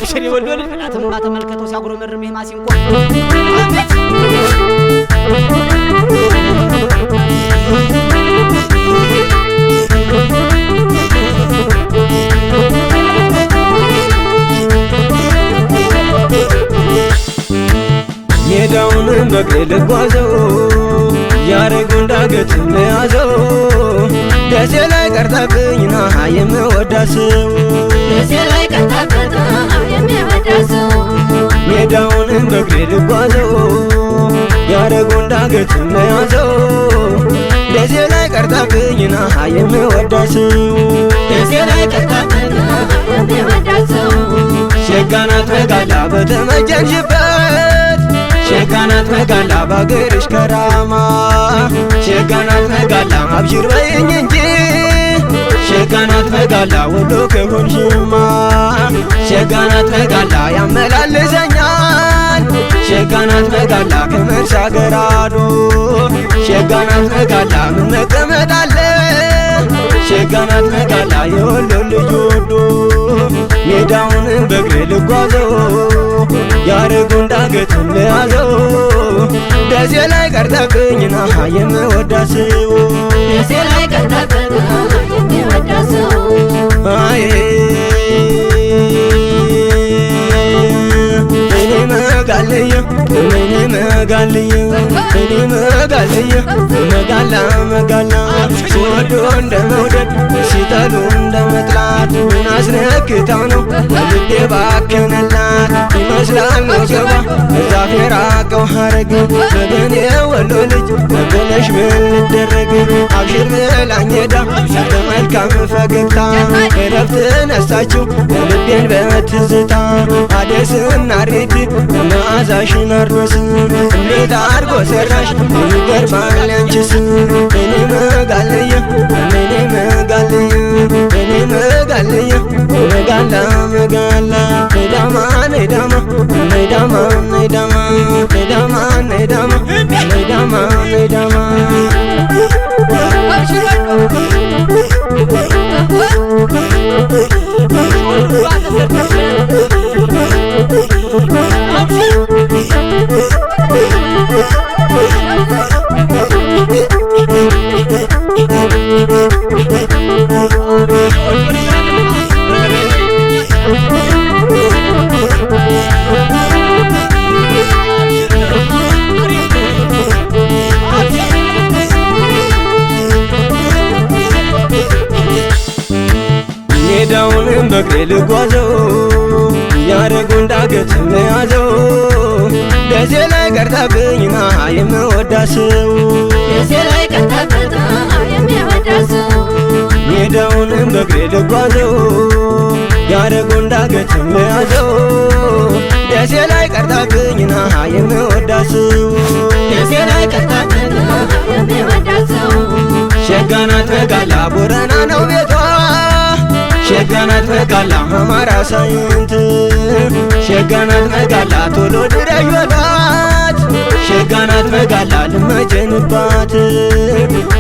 አሽሪ ወልዶል አተማ ተመልከተው ሲያጉረመርም የማሲንቆ ሜዳውን በእግሬ ልጓዘው ያረጉን ዳገት ለያዘው ደሴ ላይ ቀርታብኝና የምወዳሰው ደሴ ላይ ቀርታብኝና የምወዳሰው ሜዳውን በእግሬ ልጓዘው ያረጉን ዳገት ለያዘው ደሴ ላይ ቀርታብኝና የምወዳሰው ደሴ ላይ ቀርታብኝና የምወዳሰው ሸጋናት መጋላ በተመጀንሽበት ሸጋናት መጋላ ባገርሽ ከራማ ሸጋናት መጋላ አብሽር በይኝ እንጂ ሸጋናት መጋላ ወሎ ከሆንሽማ ሸጋናት መጋላ ያመላልሰኛል ሸጋናት መጋላ ከመርሳ ገራዶ ሸጋናት መጋላ ምን መቀመጥ አለ ሸጋናት መጋላ የወሎ ልጅ ወዶ ሜዳውን በእግሬ ልጓዘው ያረጉን ዳገት ለያዘው ደሴ ላይ ቀርታብኝና የምወዳሰው ደሴ ላይ ቀርታብኝና የምወዳሰው አይ እኔ መጋለየ መጋላ መጋላ ሲወዱ እንደ መውደድ ሲጠሉ እንደ መጥላት ምን አስነክታው ነው ልቤ ባከነላት ይመስላል ወገቧ ዛፍ የራቀው ሐረግ በገኔ ወሎ ልጅ በገነሽ ምን ልደረግ አብሽር ብላኝ ሄዳ በመልካም ፈገግታ እረፍት ነሳችው ልቤን በትዝታ አደስና ሬት መዓዛሽን አርዶስ እንዴት አርጎ ሰራሽ ይገርማል ያንቺስ እኔ መጋለየ መጋላ መጋላ ነዳማ ነዳማ ነዳማ ነዳማ ነዳማ ነዳማ ነዳማ ነዳማ ሜዳውን በእግሬ ልጓዘው ያረጉን ዳገት ለያዘው ደሴ ላይ ቀርታብኝና የምወዳሰው ደሴ ላይ ቀርታብኝና የምወዳሰው ሜዳውን በእግሬ ልጓዘው ያረጉን ዳገት ለያዘው ደሴ ላይ ቀርታብኝና የምወዳሰው ደሴ ላይ ቀርታብኝና የምወዳሰው ሸጋናት መጋላ ቦረና ነው ቤቷ ሸጋናት መጋላ አማራ ሳይንት ሸጋናት መጋላ ቶሎ ድረሽ በሏት ሸጋናት መጋላ ልመጀንባት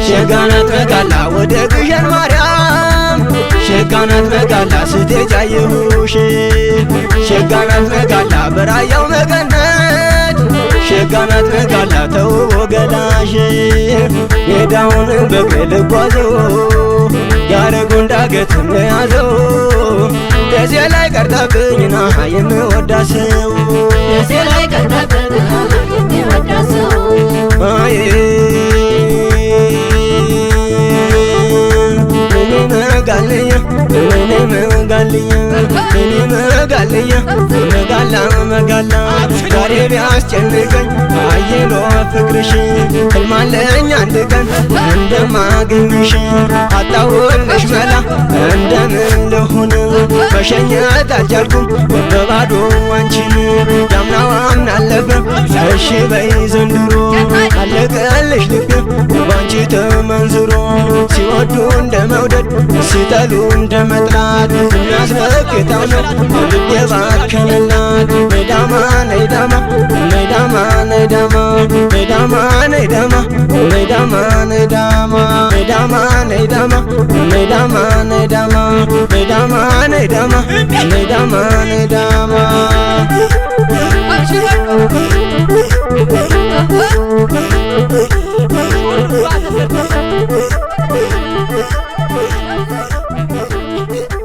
ሸጋናት መጋላ ወደ ግሸን ማርያም ሸጋናት መጋላ ስትሄጂ አየሁሽ ሸጋናት መጋላ በራያው መገነት ሸጋናት መጋላ ተውቦ ገላሽ ሜዳውን በእግሬ ልጓዘው ያረጉን ዳገት ለያዘው ደሴ ላይ ቀርታብኝና የምወዳሰው ደሴ ላይ ቀርታብኝና የምወዳሰው አይ መጋላ መጋላ ዛሬ ቢያስጨንቀኝ አየሎ ፍቅርሽ ህልማለኝ አንድ ቀን እንደማገኝሽ አጣሁልሽ መላ እንደምን ልሁን መሸኘት አልቻልኩም በባዶ አንቺን ያምናው አምናለፈ እሺ በይ ዘንድሮ አለቀልሽ ልቤ ባንቺ ተመንዝሮ ሲወዱ እንደ መውደድ ሲጠሉ እንደ መጥላት የሚያስረግጠው ነው ልቤ ባከነላት ነዳማ ነዳማ ነዳማ ነዳማ ነዳማ ነዳማ ነዳማ ነዳማ ነይዳማ ነይዳማ ነይዳማ ነይዳማ ነይዳማ ነይዳማ ነይዳማ ነይዳማ